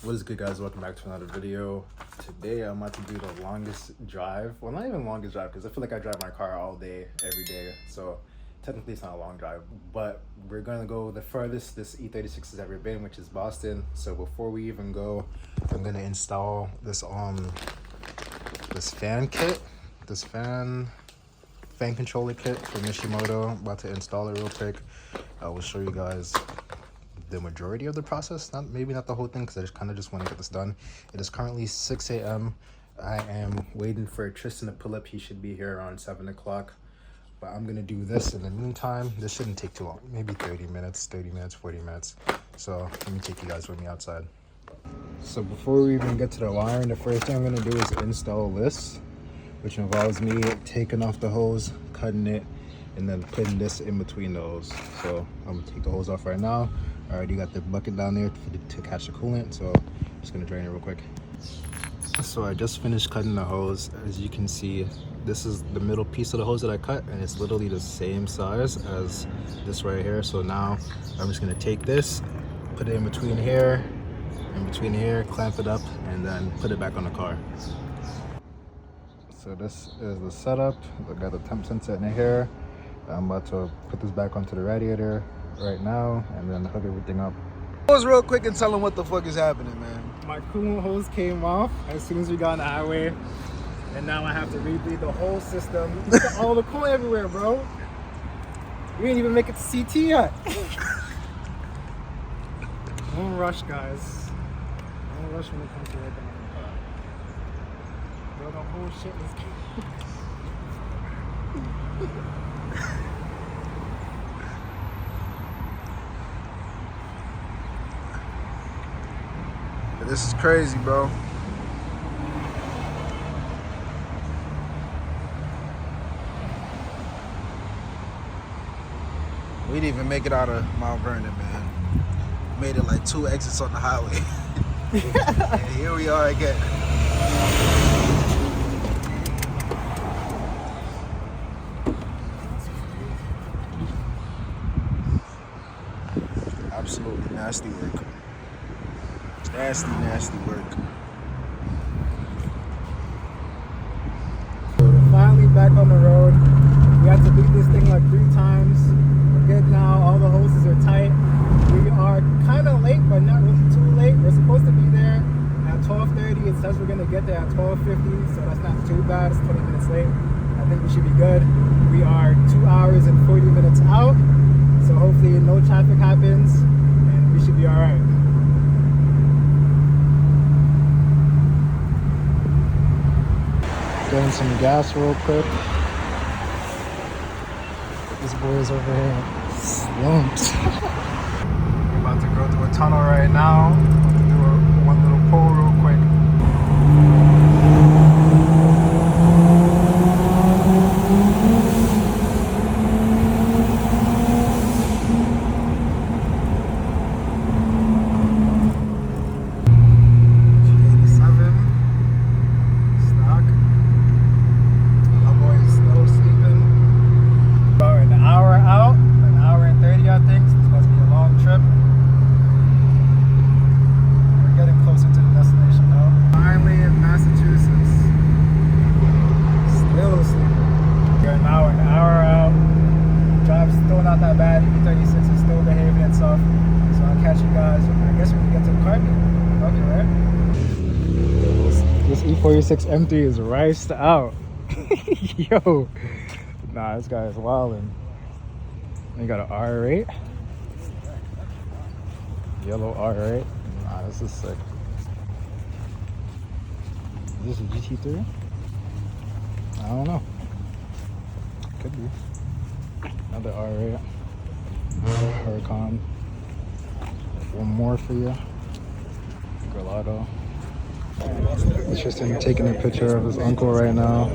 What is good, guys? Welcome back to another video. Today I'm about to do the longest drive. Well, not even longest drive, because I feel like I drive my car all day every day, so technically it's not a long drive, but we're gonna go the furthest this E36 has ever been, which is Boston. So before we even go, I'm gonna install this fan kit, this fan controller kit from Mishimoto. I'm about to install it real quick. I will show you guys the majority of the process, maybe not the whole thing, because I just want to get this done. It is currently 6 a.m. I am waiting for Tristan to pull up. He should be here around 7 o'clock, but I'm gonna do this in the meantime. This shouldn't take too long, maybe 30 minutes, 40 minutes. So let me take you guys with me outside. So before we even get to the wiring, the first thing I'm gonna do is install this, which involves me taking off the hose, cutting it, and then putting this in between the hose. So I'm gonna take the hose off right now. I already got the bucket down there to catch the coolant, so I'm just gonna drain it real quick. So I just finished cutting the hose. As you can see, this is the middle piece of the hose that I cut, and it's literally the same size as this right here. So now I'm just gonna take this, put it in between here, clamp it up, and then put it back on the car. So this is the setup. I got the temp sensor in here. I'm about to put this back onto the radiator right now and then hook everything up. Pause real quick and tell them what the fuck is happening, man. My coolant hose came off as soon as we got on the highway, and now I have to rebleed the whole system. All the coolant everywhere, bro. We didn't even make it to CT yet. Don't rush, guys. Don't rush when it comes to working on the car. Bro, the whole shit is This is crazy, bro. We didn't even make it out of Mount Vernon, man. Made it like 2 exits on the highway. And here we are again. Absolutely nasty work. Nasty work. finally back on the road. We had to beat this thing like 3 times. We're good now. All the hoses are tight. We are kind of late, but not really too late. We're supposed to be there at 12:30. It says we're going to get there at 12:50, so that's not too bad. It's 20 minutes late. I think we should be good. We are 2 hours and 40 minutes out, so hopefully no traffic happens, and we should be all right. Getting some gas real quick. This boy's over here slumped. We're about to go through a tunnel right now. Do one little pull real quick. Not that bad. E36 is still behaving itself, so I'll catch you guys. I guess when we get to the carpet. Okay, right? This E46 M3 is riced out. Yo, nah, this guy is wildin'. You got an R8, yellow R8. Nah, this is sick. Is this a GT3? I don't know. Could be. Another R8, Huracan. One more for you. Gelato. Tristan taking a picture of his uncle right now.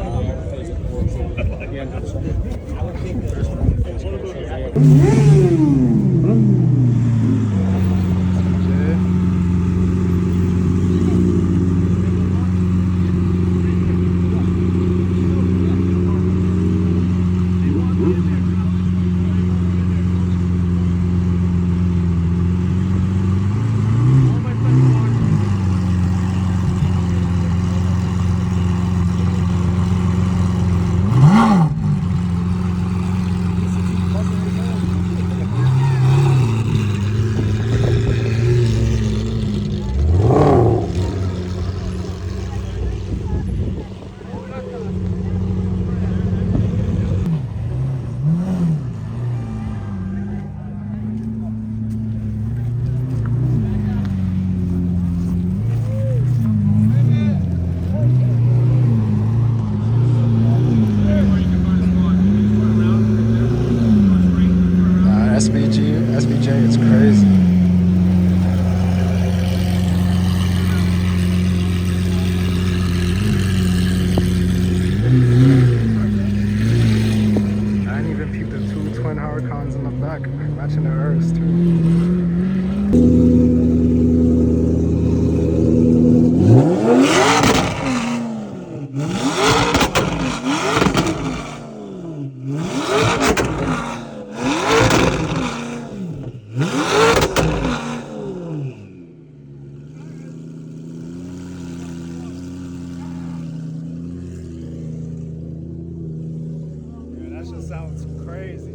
That's crazy.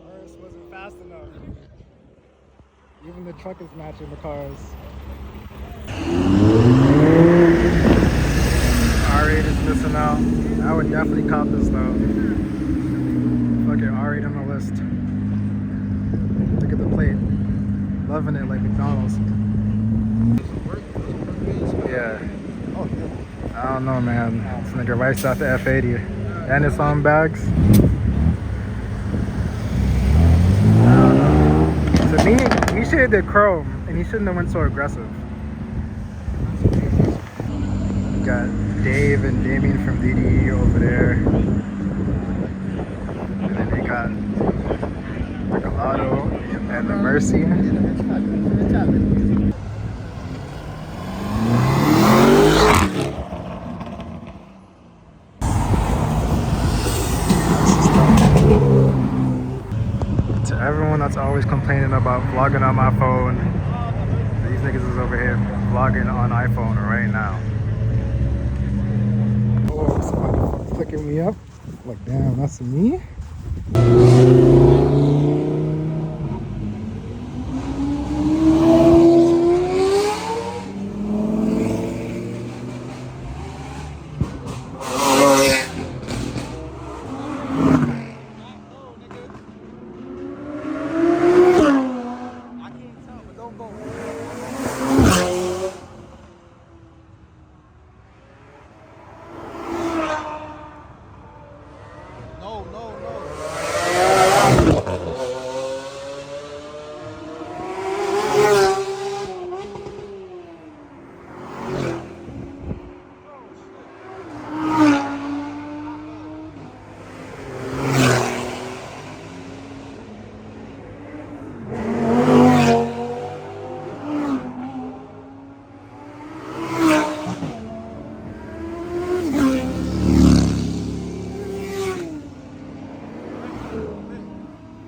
Ours wasn't fast enough. Even the truck is matching the cars. R8 is missing out. I would definitely cop this though. Fucking R8 on the list. Look at the plate. Loving it like McDonald's. Yeah. I don't know, man. This nigga riced out the F80 and it's on bags. I don't know. To me, he should have did chrome and he shouldn't have went so aggressive. We got Dave and Damien from DDE over there. And then they got Regalado and the Mercy. To everyone that's always complaining about vlogging on my phone, these niggas is over here vlogging on iPhone right now. Oh, somebody flicking me up. Like, damn, that's me?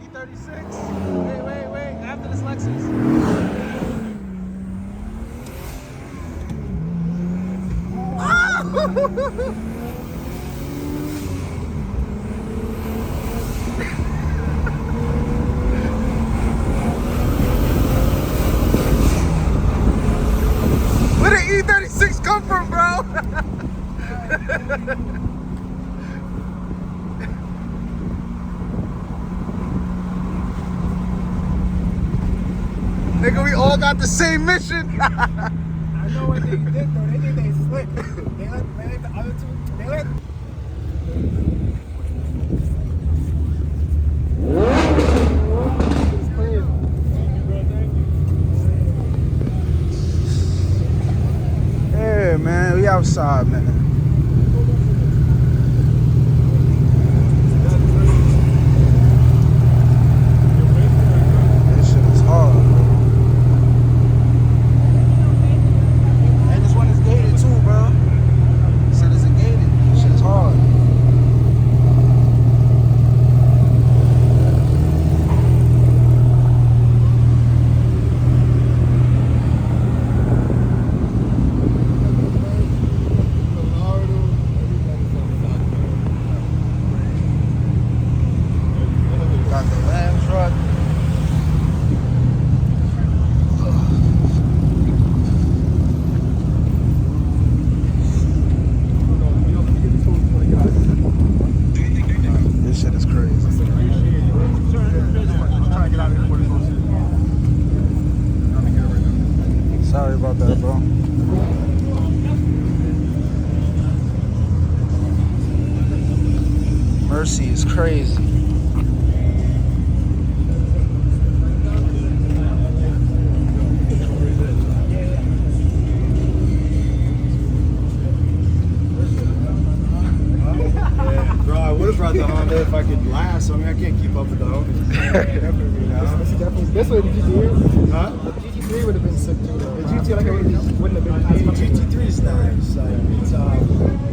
E36. Wait. After this Lexus. Where did E36 come from, bro? Nigga, we all got the same mission. I know what they did though. They did they slick. They let the other two. They let. Yeah, man, we outside, man. This shit is hard, bro. And this one is gated too, bro. Said it's a gated. This shit is hard. Got the Ram truck. This shit is crazy. Sorry about that, bro. Mercy is crazy. Bro, I would have brought the Honda if I could last. I mean, I can't keep up with the Honda. This way, did you do it? Huh? Did you GT3 would have been sick too. The GT like wouldn't have been as The comfortable. GT3 is nice. Like, it's,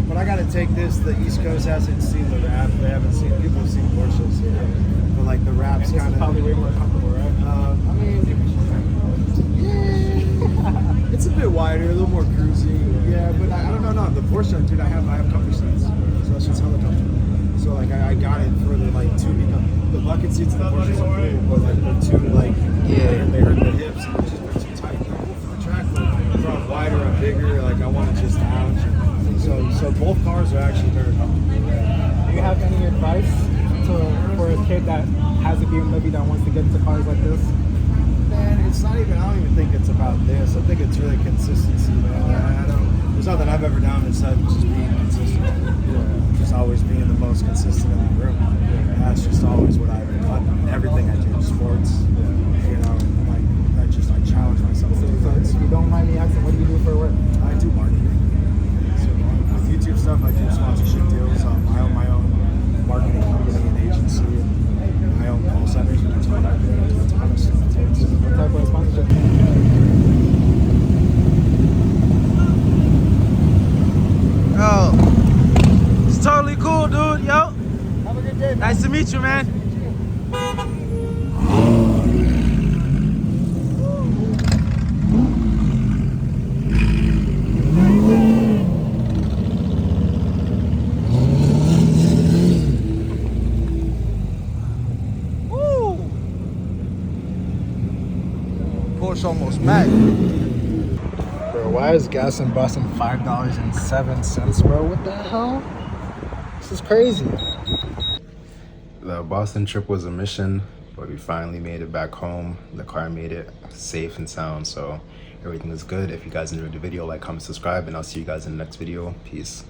but I gotta take this. The East Coast hasn't seen the wrap. They haven't seen. People have seen Porsches, but like the wrap's And this kind is probably of. way more comfortable, right? I mean, yeah, it's a bit wider, a little more cruisy. Yeah, but I don't know. No, the Porsche, dude, I have comfort seats, so that's just hella comfortable. So like I got it for the like two. The bucket seats in the Porsches are cool, but like the two like they hurt the hips and they're too tight. For the track, like, if I'm wider, I'm bigger. Like I want to just lounge. So both cars are actually very comfortable. Do you have any advice for a kid that has a BMW that wants to get into cars like this? Man, it's not even. I don't even think it's about this. I think it's really consistency, man. There's nothing I've ever done instead of just being consistent. Just always being the most consistent in the room. And that's just always what I've done. Everything I do, sports. You know, like I challenge myself to do So things. if you don't mind me asking, what do you do for work? I do marketing. So with YouTube stuff, I do sponsorship deals. I own my own marketing company and agency, and I own call centers. And that's what I do. I do a ton of stuff. What type of sponsorship? Yo, it's totally cool, dude. Yo, Have a good day, man. nice to meet you, man. Woo! Porsche almost back. Bro, why is gas in Boston $5.07, bro? What the hell? This is crazy. The Boston trip was a mission, but we finally made it back home. The car made it safe and sound, so everything is good. If you guys enjoyed the video, like, comment, subscribe, and I'll see you guys in the next video. Peace.